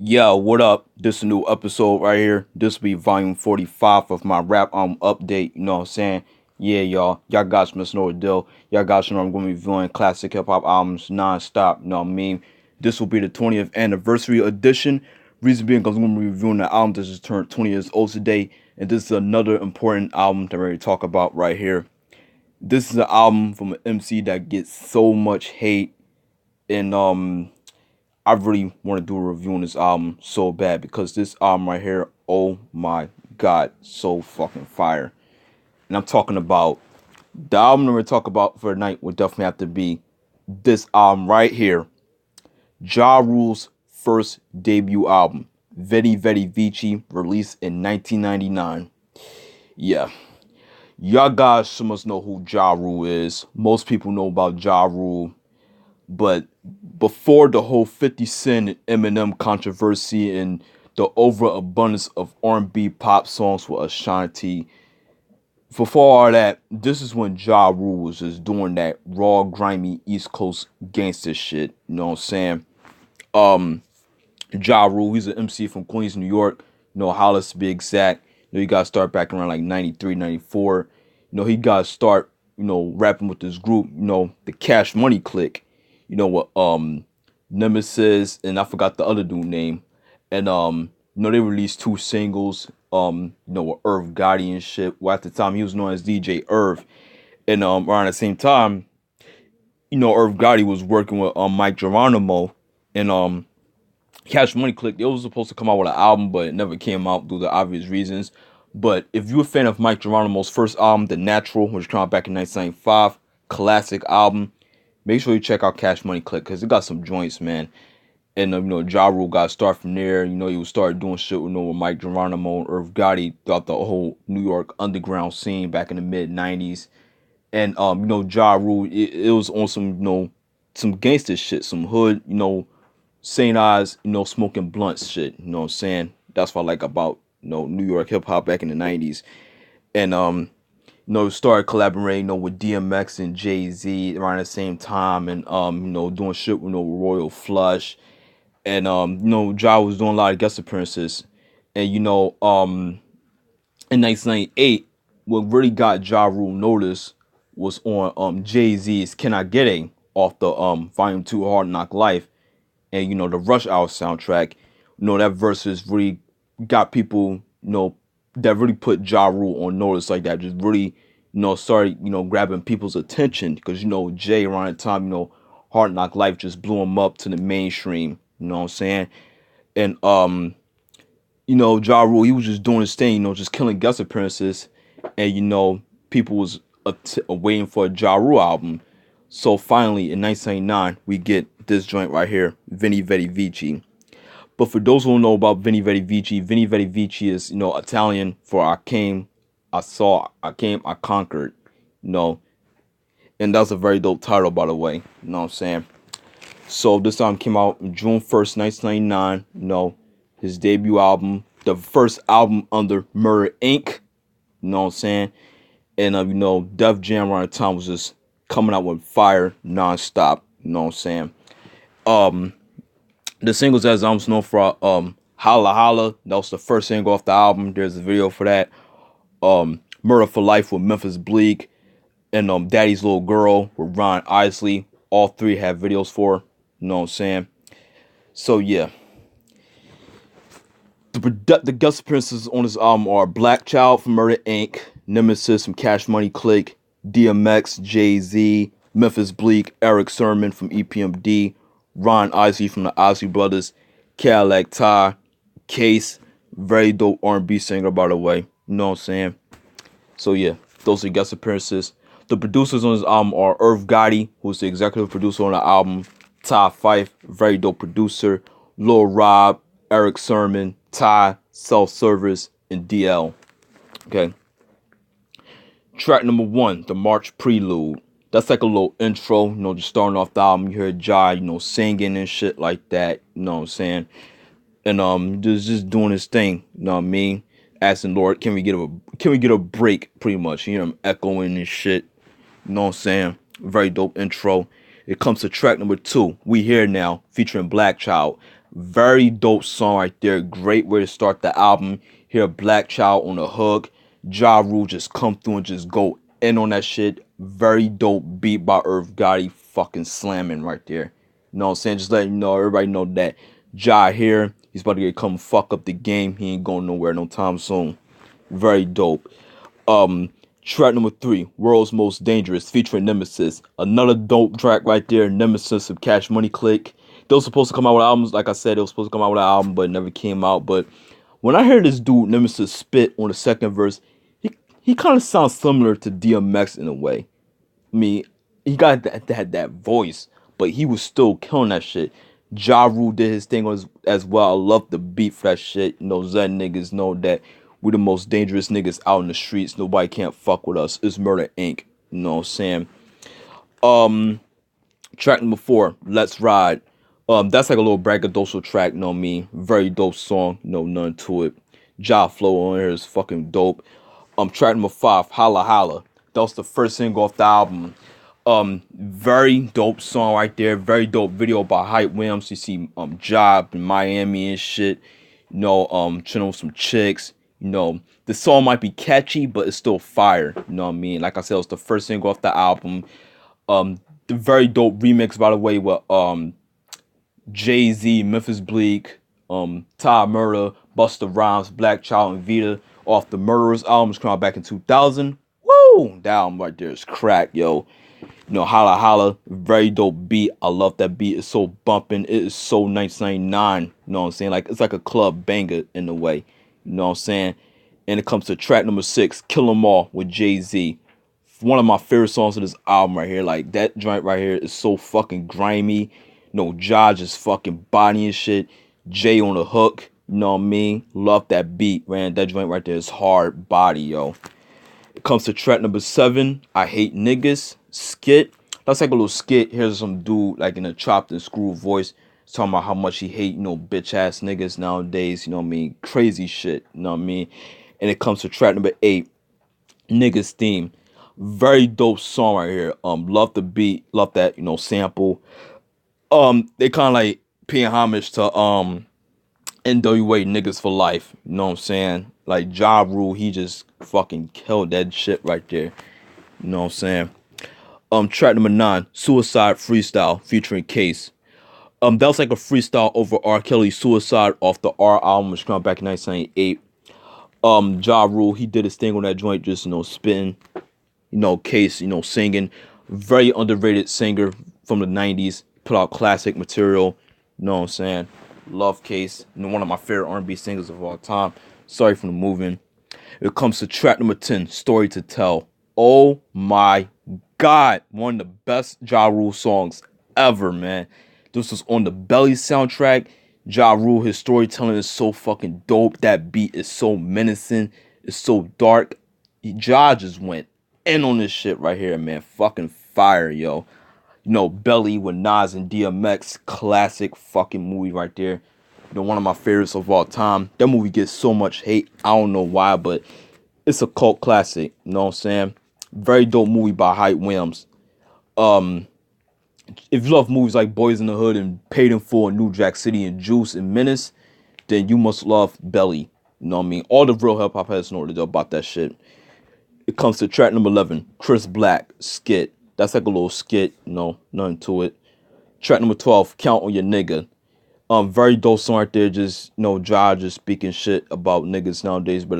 Yo, what up? This is a new episode right here. This will be volume 45 of my rap update. You know what I'm saying? Yeah, y'all. Y'all guys must know the deal. Y'all guys know I'm going to be reviewing classic hip hop albums non-stop. You know what I mean? This will be the 20th anniversary edition. Reason being because I'm going to be reviewing the album that just turned 20 years old today. And this is another important album that we're going to talk about right here. This is an album from an MC that gets so much hate. And I really want to do a review on this album so bad because this album right here, oh my god, so fucking fire. And I'm talking about the album that we're talking about for tonight would definitely have to be this album right here. Ja Rule's first debut album, Vetti Vecci, released in 1999. Yeah. Y'all guys must know who Ja Rule is. Most people know about Ja Rule. But before the whole 50 Cent and Eminem controversy and the overabundance of R&B pop songs with Ashanti, before all that, this is when Ja Rule was just doing that raw, grimy East Coast gangster shit. You know what I'm saying? Um, Ja Rule, he's an MC from Queens, New York. You know, Hollis to be exact. You know, he got to start back around like 93, 94. You know, he got to start, rapping with this group, the Cash Money Clique. You know what, Nemesis, and I forgot the other dude name. And they released two singles, with Irv Gotti and shit. Well, at the time he was known as DJ Irv. And around the same time, Irv Gotti was working with Mike Geronimo and Cash Money Click. It was supposed to come out with an album, but it never came out due to obvious reasons. But if you're a fan of Mike Geronimo's first album, The Natural, which came out back in 1995, classic album, make sure you check out Cash Money Click because it got some joints, man. And Ja Rule got started from there. He was started doing shit with Mike Geronimo and Irv Gotti throughout the whole New York underground scene back in the mid '90s. And Ja Rule, it was on some some gangster shit, some hood, St. Ives, smoking blunts shit. You know what I'm saying? That's what I like about New York hip hop back in the '90s. And started collaborating, with DMX and Jay-Z around the same time, and doing shit with Royal Flush. And Ja was doing a lot of guest appearances. And in 1998, what really got Ja Rule noticed was on Jay-Z's Can I Get A off the Volume 2 Hard Knock Life, and the Rush Hour soundtrack. That verses really got people, that really put Ja Rule on notice like that. Just really, started, grabbing people's attention because Jay around the time, Hard Knock Life just blew him up to the mainstream. You know what I'm saying? And Ja Rule, he was just doing his thing, just killing guest appearances, and people was waiting for a Ja Rule album. So finally, in 1999, we get this joint right here, Venni Vetti Vici. But for those who don't know about Venni Vetti Vici is, Italian for I came, I saw, I came, I conquered, and that's a very dope title, by the way. You know what I'm saying? So this album came out June 1st, 1999. His debut album, the first album under Murder Inc. You know what I'm saying? And Def Jam around the time was just coming out with fire nonstop. You know what I'm saying? The singles as I'm known for Holla Holla. That was the first single off the album. There's a video for that. Murder for Life with Memphis Bleak and Daddy's Little Girl with Ron Isley. All three have videos for. You know what I'm saying? So yeah. The guest appearances on this album are Black Child from Murder Inc., Nemesis from Cash Money Clique, DMX, Jay-Z, Memphis Bleak, Eric Sermon from EPMD, Ron Isley from the Isley Brothers, Cadillac Ty, Case, very dope R&B singer, by the way. You know what I'm saying? So yeah, those are guest appearances. The producers on this album are Irv Gotti, who's the executive producer on the album, Ty Fife, very dope producer, Lil Rob, Eric Sermon, Ty, Self Service, and DL. Okay. Track number 1, The March Prelude. That's like a little intro, just starting off the album. You hear Jai, singing and shit like that. You know what I'm saying? And just doing his thing. You know what I mean? Asking Lord, can we get a break? Pretty much. You hear him echoing and shit. You know what I'm saying? Very dope intro. It comes to track number 2, We Here Now, featuring Black Child. Very dope song right there. Great way to start the album. Hear Black Child on the hook. Ja Rule just come through and just go in on that shit. Very dope beat by Irv Gotti. Fucking slamming right there. You know what I'm saying? Just letting you know, everybody know that Ja here. He's about to get come fuck up the game. He ain't going nowhere no time soon. Very dope. Um, Track number 3, World's Most Dangerous, featuring Nemesis. Another dope track right there. Nemesis of Cash Money Click. They were supposed to come out with albums. Like I said, they were supposed to come out with an album, but it never came out. But when I heard this dude Nemesis spit on the second verse, he kind of sounds similar to DMX in a way. I mean, he got that voice, but he was still killing that shit. Ja Rule did his thing as well. I love the beat for that shit. You know, Zen niggas know that we the most dangerous niggas out in the streets. Nobody can't fuck with us. It's Murder Inc. You know what I'm saying? Track number 4, Let's Ride. That's like a little braggadocio track, you know what I mean? Very dope song, none to it. Ja flow on here is fucking dope. Track number 5, Holla Holla. That was the first single off the album. Very dope song right there. Very dope video by Hype Williams. You see Job in Miami and shit. Chilling with some chicks. The song might be catchy, but it's still fire. You know what I mean? Like I said, it was the first single off the album. The very dope remix, by the way, with Jay-Z, Memphis Bleak, Ty Murder, Busta Rhymes, Black Child, and Vita off the Murderers album. It's come out back in 2000. Woo! That album right there is crack, yo. Holla Holla, very dope beat. I love that beat. It's so bumping. It is so 1999. You know what I'm saying? Like, it's like a club banger in a way. You know what I'm saying? And it comes to track number 6, Kill 'Em All with Jay-Z. One of my favorite songs of this album right here. Like, that joint right here is so fucking grimy. Ja just fucking bodying shit. Jay on the hook. You know what I mean? Love that beat, man. That joint right there is hard body, yo. It comes to track number 7, I Hate Niggas, skit. That's like a little skit. Here's some dude like in a chopped and screwed voice talking about how much he hate, bitch ass niggas nowadays, you know what I mean? Crazy shit, you know what I mean? And it comes to track number 8, Niggas Theme. Very dope song right here. Love the beat, love that, sample. They kind of like paying homage to NWA Niggas for Life. You know what I'm saying? Like Ja Rule, he just fucking killed that shit right there. You know what I'm saying? Track number 9, Suicide Freestyle featuring Case. That was like a freestyle over R. Kelly's Suicide off the R album, which came out back in 1998. Ja Rule, he did his thing on that joint, just spitting. Case, singing. Very underrated singer from the 90s. Put out classic material. You know what I'm saying? Love Case. One of my favorite R&B singers of all time. Sorry for the moving. It comes to track number 10, Story to Tell. Oh my God. One of the best Ja Rule songs ever, man. This was on the Belly soundtrack. Ja Rule, his storytelling is so fucking dope. That beat is so menacing. It's so dark. Ja just went in on this shit right here, man. Fucking fire, yo. Belly with Nas and DMX. Classic fucking movie right there. One of my favorites of all time. That movie gets so much hate. I don't know why, but it's a cult classic. You know what I'm saying? Very dope movie by Hype Williams. If you love movies like Boys in the Hood and Paid in Full and New Jack City and Juice and Menace, then you must love Belly. You know what I mean? All the real hip hop heads know about that shit. It comes to track number 11, Chris Black, Skit. That's like a little skit, nothing to it. Track number 12, Count on Your Nigga. Very dope song right there. Just, Ja just speaking shit about niggas nowadays, but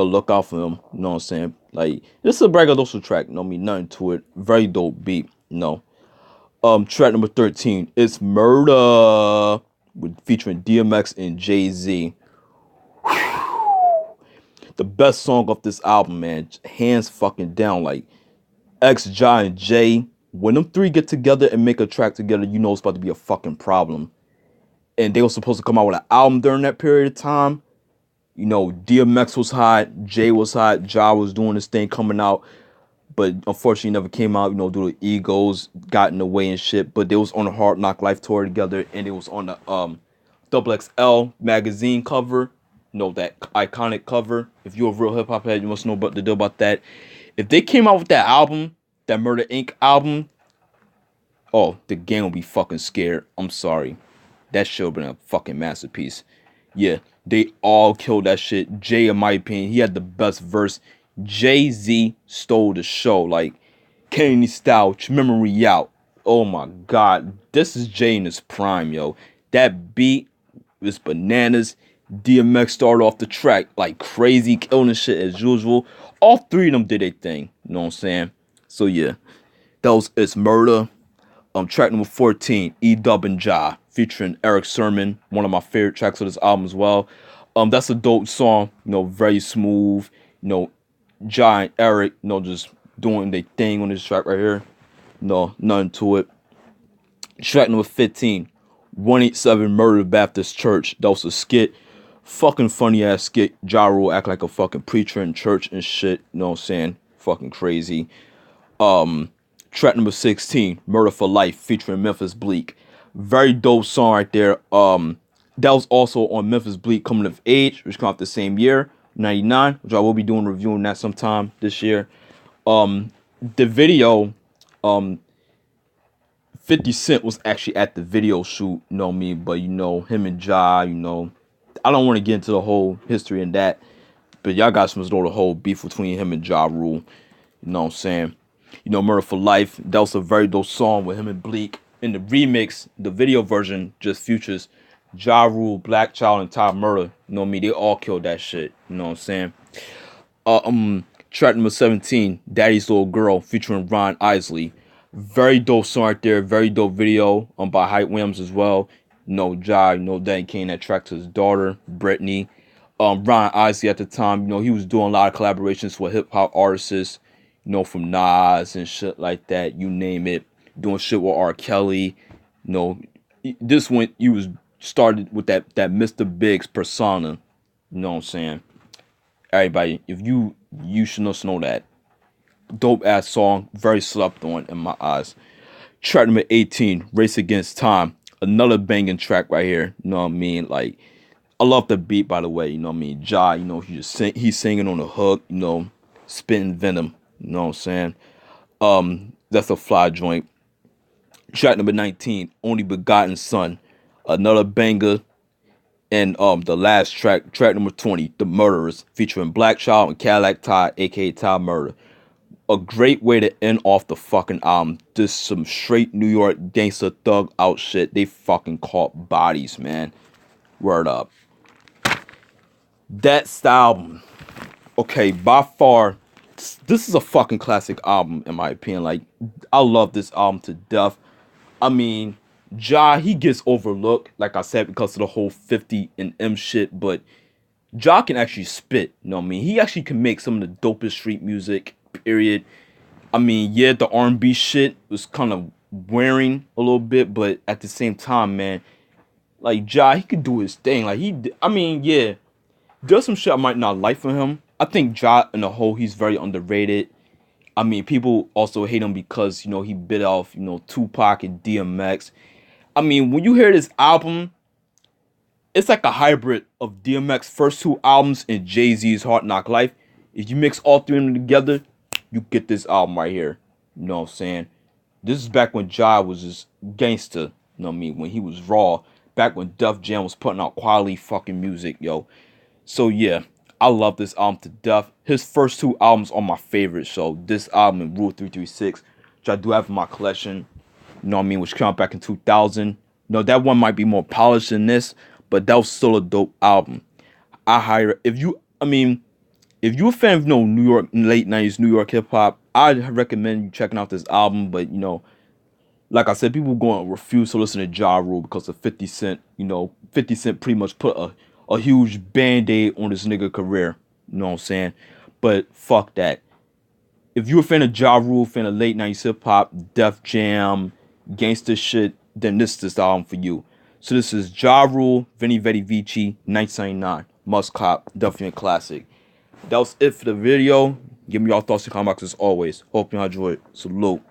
look out for him. You know what I'm saying? Like, this is a braggadocio track, nothing to it. Very dope beat, Track number 13, It's Murder, featuring DMX and Jay-Z. The best song off this album, man. Hands fucking down. Like, X, Ja, and Jay, when them three get together and make a track together, you know it's about to be a fucking problem. And they were supposed to come out with an album during that period of time. DMX was hot, Jay was hot, Ja was doing this thing coming out, but unfortunately never came out, due to egos, got in the way and shit. But they was on a Hard Knock Life tour together, and it was on the XXL magazine cover, that iconic cover. If you're a real hip hop head, you must know about the deal about that. If they came out with that album, that Murder Inc. album, oh, the gang will be fucking scared. I'm sorry. that should have been a fucking masterpiece. Yeah, they all killed that shit. Jay, in my opinion, he had the best verse. Jay-Z stole the show. Like, Kennedy style, memory out. Oh my god, this is Jay in his prime, yo. That beat was bananas. DMX started off the track like crazy, killing the shit as usual. All three of them did their thing. You know what I'm saying? So yeah, that was It's Murder. Track number 14, E-Dub and Ja, featuring Eric Sermon, one of my favorite tracks of this album as well. That's a dope song, very smooth. Ja and Eric, just doing their thing on this track right here. No, nothing to it. Track number 15, 187 Murder Baptist Church. That was a skit. Fucking funny ass skit. Ja Rule act like a fucking preacher in church and shit. You know what I'm saying? Fucking crazy. Track number 16, Murder for Life, featuring Memphis Bleak. Very dope song right there. That was also on Memphis Bleak Coming of Age, which came out the same year, 99, which I will be doing reviewing that sometime this year. The video, 50 Cent was actually at the video shoot, you know what I mean? But, him and Ja, I don't want to get into the whole history in that. But y'all guys must know the whole beef between him and Ja Rule. You know what I'm saying? Murder for Life, that was a very dope song with him and Bleak. In the remix, the video version just features Ja Rule, Black Child, and Ty Murder. You know what I mean? They all killed that shit. You know what I'm saying? Track number 17, Daddy's Little Girl, featuring Ron Isley. Very dope song right there. Very dope video by Hype Williams as well. Ja, dedicating that track to his daughter, Brittany. Ron Isley at the time, he was doing a lot of collaborations with hip hop artists, from Nas and shit like that, you name it. Doing shit with R. Kelly. This one, he was started with that Mr. Biggs persona. You know what I'm saying? Everybody, if you should know that. Dope ass song, very slept on in my eyes. Track number 18, Race Against Time. Another banging track right here. You know what I mean? Like, I love the beat, by the way. You know what I mean? Ja, he's singing on the hook, spitting venom. You know what I'm saying? That's a fly joint. Track number 19, Only Begotten Son. Another banger. And the last track, track number 20, The Murderers, featuring Black Child and Cadillac Ty, aka Ty Murder. A great way to end off the fucking album. This some straight New York gangster thug out shit. They fucking caught bodies, man. Word up. That's the album. Okay, by far, this is a fucking classic album, in my opinion. Like, I love this album to death. I mean, Ja, he gets overlooked, like I said, because of the whole 50 and M shit, but Ja can actually spit, you know what I mean? He actually can make some of the dopest street music, period. I mean, yeah, the R&B shit was kind of wearing a little bit, but at the same time, man, like, Ja, he could do his thing. Like, yeah, there's some shit I might not like from him. I think Ja, in the whole, he's very underrated. I mean, people also hate him because, he bit off, Tupac and DMX. I mean, when you hear this album, it's like a hybrid of DMX's first two albums and Jay-Z's Hard Knock Life. If you mix all three of them together, you get this album right here. You know what I'm saying? This is back when Ja was just gangster. You know what I mean? When he was raw. Back when Def Jam was putting out quality fucking music, yo. So yeah, I love this album to death. His first two albums are my favorites. So this album and Rule 336, which I do have in my collection, you know what I mean, which came out back in 2000. That one might be more polished than this, but that was still a dope album. If you're a fan of New York, late 90s New York hip hop, I'd recommend you checking out this album. But like I said, people going to refuse to listen to Ja Rule because of 50 Cent. 50 Cent pretty much put a huge band-aid on this nigga career. You know what I'm saying? But fuck that. If you're a fan of Ja Rule, fan of late 90s hip hop, Def Jam, gangster shit, then this is the album for you. So this is Ja Rule, Venni, Vetti, Vecci, 1999. Must cop, definitely a classic. That was it for the video. Give me your thoughts in the comment box as always. Hope you enjoyed. Salute.